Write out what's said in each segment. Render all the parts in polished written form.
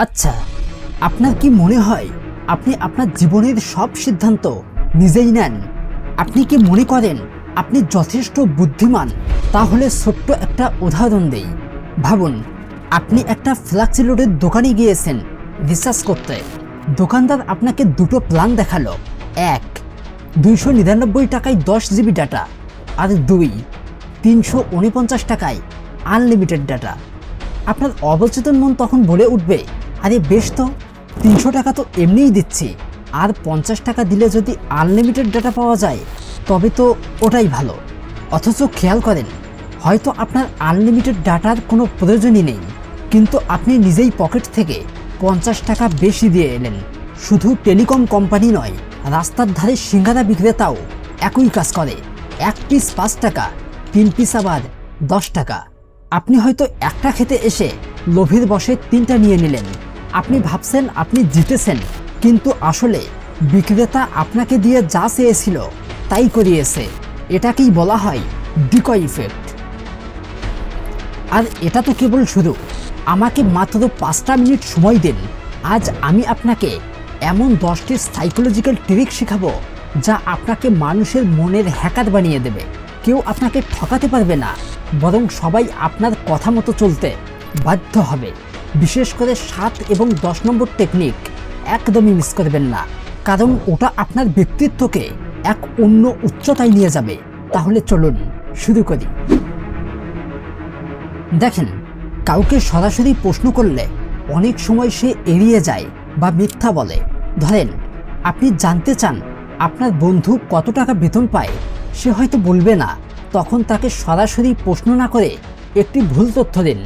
আচ্ছা, আপনার কি মনে হয় আপনি আপনার জীবনের সব সিদ্ধান্ত নিজেই নেন? আপনি কি মনে করেন আপনি যথেষ্ট বুদ্ধিমান? তাহলে ছোট্ট একটা উদাহরণ দেই। ভাবুন, আপনি একটা ফ্ল্যাক্সি লোডের দোকানে গিয়েছেন রিচার্জ করতে। দোকানদার আপনাকে দুটো প্ল্যান দেখালো। এক, 299 টাকায় 10 জিবি ডাটা, আর 2, 349 টাকায় আনলিমিটেড ডাটা। আপনার অবচেতন মন তখন বলে উঠবে, আরে বেশ তো, 300 টাকা তো এমনিই দিচ্ছি, আর 50 টাকা দিলে যদি আনলিমিটেড ডাটা পাওয়া যায় তবে তো ওটাই ভালো। অথচ খেয়াল করেন, হয়তো আপনার আনলিমিটেড ডাটার কোনো প্রয়োজনই নেই, কিন্তু আপনি নিজেই পকেট থেকে 50 টাকা বেশি দিয়ে এলেন। শুধু টেলিকম কোম্পানি নয়, রাস্তার ধারে সিঙ্গারা বিক্রেতাও একই কাজ করে। 1 পিস 5 টাকা, 3 পিস আবার 10 টাকা। আপনি হয়তো একটা খেতে এসে লোভের বশে 3টা নিয়ে নিলেন। আপনি ভাবছেন আপনি জিতেছেন, কিন্তু আসলে বিক্রেতা আপনাকে দিয়ে যা চেয়েছিল তাই করিয়েছে। এটাকেই বলা হয় ডিকয় ইফেক্ট। আর এটা তো কেবল শুরু। আমাকে মাত্র 5টা মিনিট সময় দিন, আজ আমি আপনাকে এমন 10টি সাইকোলজিক্যাল ট্রিক শেখাবো যা আপনাকে মানুষের মনের হ্যাকার বানিয়ে দেবে। কেউ আপনাকে ঠকাতে পারবে না, বরং সবাই আপনার কথা মতো চলতে বাধ্য হবে। বিশেষ করে 7 এবং 10 নম্বর টেকনিক একদমই মিস করবেন না, কারণ ওটা আপনার ব্যক্তিত্বকে এক অন্য উচ্চতায় নিয়ে যাবে। তাহলে চলুন শুরু করি। দেখেন, কাউকে সরাসরি প্রশ্ন করলে অনেক সময় সে এড়িয়ে যায় বা মিথ্যা বলে। ধরেন, আপনি জানতে চান আপনার বন্ধু কত টাকা বেতন পায়, সে হয়তো বলবে না। তখন তাকে সরাসরি প্রশ্ন না করে একটি ভুল তথ্য দিন।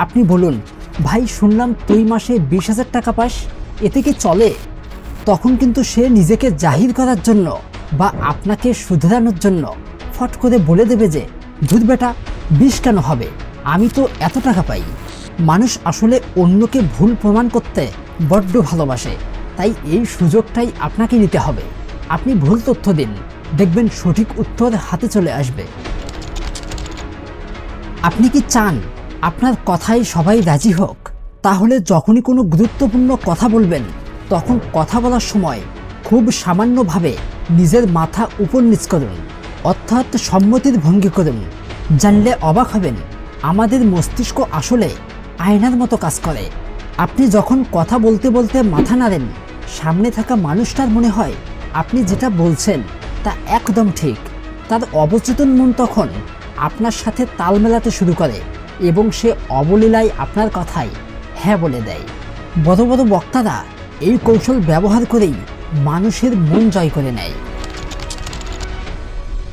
আপনি বলুন, ভাই শুনলাম তুই মাসে 20,000 টাকা পাস, এতে কি চলে? তখন কিন্তু সে নিজেকে জাহির করার জন্য বা আপনাকে শুধরানোর জন্য ফট করে বলে দেবে যে, ধুর বেটা, 20 কেন হবে, আমি তো এত টাকা পাই। মানুষ আসলে অন্যকে ভুল প্রমাণ করতে বড্ড ভালোবাসে, তাই এই সুযোগটাই আপনাকে নিতে হবে। আপনি ভুল তথ্য দিন, দেখবেন সঠিক উত্তর হাতে চলে আসবে। আপনি কি চান আপনার কথায় সবাই রাজি হোক? তাহলে যখনই কোনো গুরুত্বপূর্ণ কথা বলবেন, তখন কথা বলার সময় খুব সামান্যভাবে নিজের মাথা উপর নিচ করুন, অর্থাৎ সম্মতির ভঙ্গি করুন। জানলে অবাক হবেন, আমাদের মস্তিষ্ক আসলে আয়নার মতো কাজ করে। আপনি যখন কথা বলতে বলতে মাথা নাড়েন, সামনে থাকা মানুষটার মনে হয় আপনি যেটা বলছেন তা একদম ঠিক। তার অবচেতন মন তখন আপনার সাথে তাল মেলাতে শুরু করে এবং সে অবলীলায় আপনার কথায় হ্যাঁ বলে দেয়। বড় বড় বক্তারা এই কৌশল ব্যবহার করেই মানুষের মন জয় করে নেয়।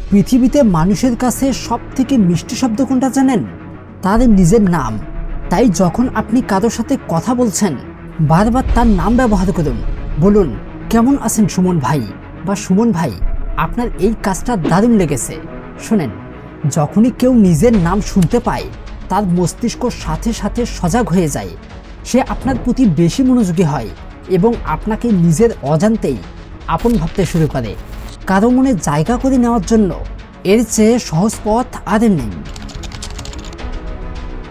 পৃথিবীতে মানুষের কাছে সবথেকে মিষ্টি শব্দ কোনটা জানেন? তার নিজের নাম। তাই যখন আপনি কারোর সাথে কথা বলছেন, বারবার তার নাম ব্যবহার করুন। বলুন, কেমন আছেন সুমন ভাই, বা সুমন ভাই, আপনার এই কাজটা দারুণ লেগেছে। শোনেন, যখনই কেউ নিজের নাম শুনতে পায়, তার মস্তিষ্ক সাথে সাথে সজাগ হয়ে যায়। সে আপনার প্রতি বেশি মনোযোগী হয় এবং আপনাকে নিজের অজান্তেই আপন ভাবতে শুরু করে। কারো মনে জায়গা করে নেওয়ার জন্য এর চেয়ে সহজ পথ আর নেই।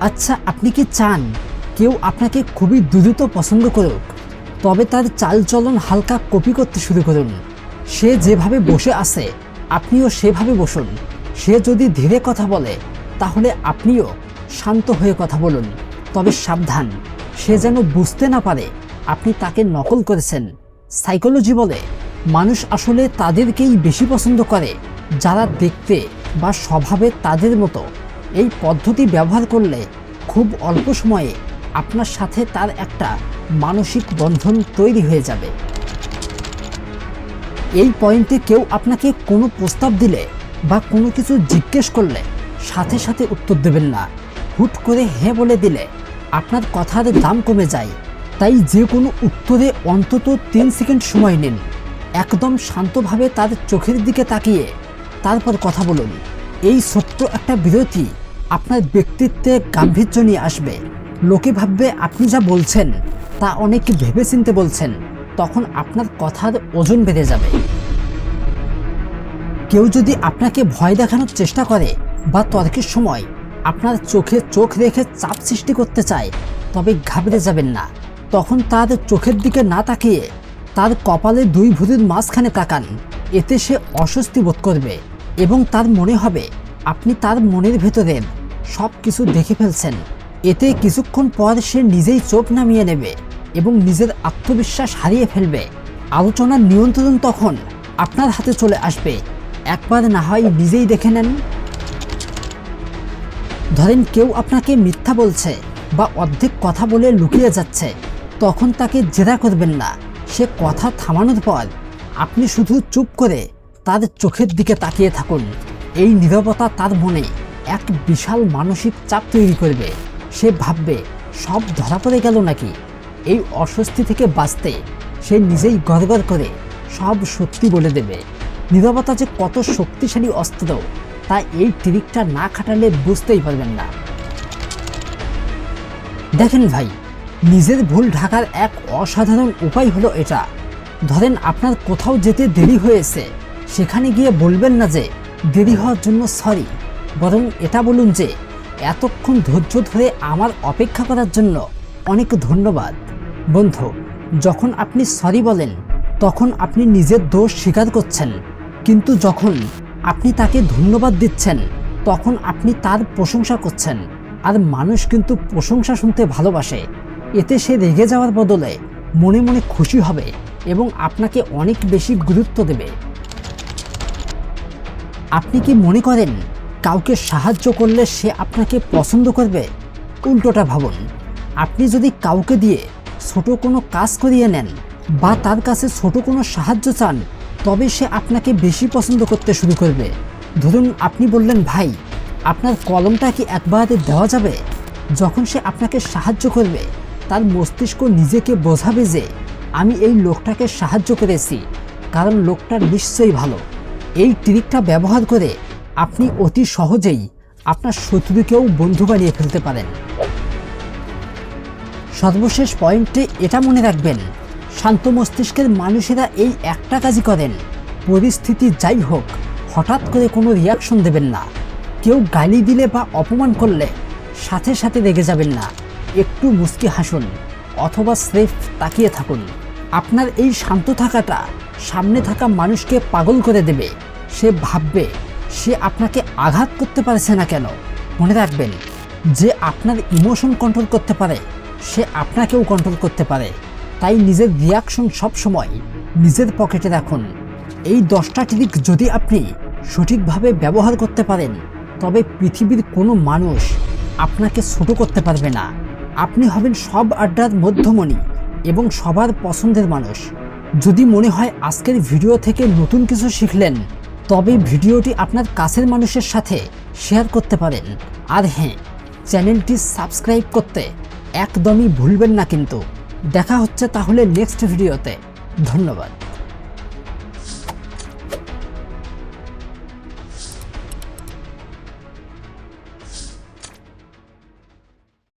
আচ্ছা, আপনি কি চান কেউ আপনাকে খুবই দ্রুত পছন্দ করুক? তবে তার চালচলন হালকা কপি করতে শুরু করুন। সে যেভাবে বসে আছে আপনিও সেভাবে বসুন। সে যদি ধীরে কথা বলে, তাহলে আপনিও শান্ত হয়ে কথা বলুন। তবে সাবধান, সে যেন বুঝতে না পারে আপনি তাকে নকল করেছেন। সাইকোলজি বলে, মানুষ আসলে তাদেরকেই বেশি পছন্দ করে যারা দেখতে বা স্বভাবে তাদের মতো। এই পদ্ধতি ব্যবহার করলে খুব অল্প সময়ে আপনার সাথে তার একটা মানসিক বন্ধন তৈরি হয়ে যাবে। এই পয়েন্টে কেউ আপনাকে কোনো প্রস্তাব দিলে বা কোনো কিছু জিজ্ঞেস করলে সাথে সাথে উত্তর দেবেন না। হুট করে হ্যাঁ বলে দিলে আপনার কথার দাম কমে যায়। তাই যে কোনো উত্তরে অন্তত 3 সেকেন্ড সময় নিন। একদম শান্তভাবে তার চোখের দিকে তাকিয়ে তারপর কথা বলুন। এই ছোট্ট একটা বিরতি আপনার ব্যক্তিত্বে গাম্ভীর্য নিয়ে আসবে। লোকে ভাববে আপনি যা বলছেন তা অনেক ভেবেচিন্তে বলছেন। তখন আপনার কথার ওজন বেড়ে যাবে। কেউ যদি আপনাকে ভয় দেখানোর চেষ্টা করে বা তর্কের সময় আপনার চোখে চোখ রেখে চাপ সৃষ্টি করতে চায়, তবে ঘাবড়ে যাবেন না। তখন তার চোখের দিকে না তাকিয়ে তার কপালে দুই ভুঁড়ির মাঝখানে তাকান। এতে সে অস্বস্তি বোধ করবে এবং তার মনে হবে আপনি তার মনের ভেতরের সব কিছু দেখে ফেলছেন। এতে কিছুক্ষণ পর সে নিজেই চোখ নামিয়ে নেবে এবং নিজের আত্মবিশ্বাস হারিয়ে ফেলবে। আলোচনার নিয়ন্ত্রণ তখন আপনার হাতে চলে আসবে। একবার না হয় নিজেই দেখে নেন। ধরেন কেউ আপনাকে মিথ্যা বলছে বা অর্ধেক কথা বলে লুকিয়ে যাচ্ছে, তখন তাকে জেরা করবেন না। সে কথা থামানোর পর আপনি শুধু চুপ করে তার চোখের দিকে তাকিয়ে থাকুন। এই নীরবতা তার মনে এক বিশাল মানসিক চাপ তৈরি করবে। সে ভাববে সব ধরা পড়ে গেল নাকি। এই অস্বস্তি থেকে বাঁচতে সে নিজেই গড়গড় করে সব সত্যি বলে দেবে। নীরবতা যে কত শক্তিশালী অস্ত্র তা এই ট্রিকটা না খাটালে বুঝতেই পারবেন না। দেখেন ভাই, নিজের ভুল ঢাকার এক অসাধারণ উপায় হলো এটা। ধরেন আপনার কোথাও যেতে দেরি হয়েছে, সেখানে গিয়ে বলবেন না যে দেরি হওয়ার জন্য সরি, বরং এটা বলুন যে এতক্ষণ ধৈর্য ধরে আমার অপেক্ষা করার জন্য অনেক ধন্যবাদ। বন্ধু, যখন আপনি সরি বলেন তখন আপনি নিজের দোষ স্বীকার করছেন, কিন্তু যখন আপনি তাকে ধন্যবাদ দিচ্ছেন তখন আপনি তার প্রশংসা করছেন। আর মানুষ কিন্তু প্রশংসা শুনতে ভালোবাসে। এতে সে রেগে যাওয়ার বদলে মনে মনে খুশি হবে এবং আপনাকে অনেক বেশি গুরুত্ব দেবে। আপনি কি মনে করেন কাউকে সাহায্য করলে সে আপনাকে পছন্দ করবে? উল্টোটা ভাবুন। আপনি যদি কাউকে দিয়ে ছোট কোনো কাজ করিয়ে নেন বা তার কাছে ছোট কোনো সাহায্য চান, তবে সে আপনাকে বেশি পছন্দ করতে শুরু করবে। ধরুন আপনি বললেন, ভাই আপনার কলমটা কি একবার দেওয়া যাবে? যখন সে আপনাকে সাহায্য করবে তার মস্তিষ্ক নিজেকে বোঝাবে যে আমি এই লোকটাকে সাহায্য করেছি, কারণ লোকটা নিশ্চয়ই ভালো। এই ট্রিকটা ব্যবহার করে আপনি অতি সহজেই আপনার শত্রুকেও বন্ধু বানিয়ে ফেলতে পারেন। সর্বশেষ পয়েন্টে এটা মনে রাখবেন, শান্ত মস্তিষ্কের মানুষেরা এই একটা কাজই করেন। পরিস্থিতি যাই হোক, হঠাৎ করে কোনো রিয়াকশন দেবেন না। কেউ গালি দিলে বা অপমান করলে সাথে সাথে রেগে যাবেন না। একটু মুচকি হাসুন অথবা স্রেফ তাকিয়ে থাকুন। আপনার এই শান্ত থাকাটা সামনে থাকা মানুষকে পাগল করে দেবে। সে ভাববে সে আপনাকে আঘাত করতে পারছে না কেন। মনে রাখবেন, যে আপনার ইমোশন কন্ট্রোল করতে পারে সে আপনাকেও কন্ট্রোল করতে পারে। তাই নিজের রিয়াকশন সবসময় নিজের পকেটে রাখুন। এই 10টা ট্রিক যদি আপনি সঠিকভাবে ব্যবহার করতে পারেন, তবে পৃথিবীর কোনো মানুষ আপনাকে ছোট করতে পারবে না। আপনি হবেন সব আড্ডার মধ্যমণি এবং সবার পছন্দের মানুষ। যদি মনে হয় আজকের ভিডিও থেকে নতুন কিছু শিখলেন, তবে ভিডিওটি আপনার কাছের মানুষের সাথে শেয়ার করতে পারেন। আর হ্যাঁ, চ্যানেলটি সাবস্ক্রাইব করতে একদমই ভুলবেন না কিন্তু। দেখা হচ্ছে তাহলে নেক্সট ভিডিওতে। ধন্যবাদ।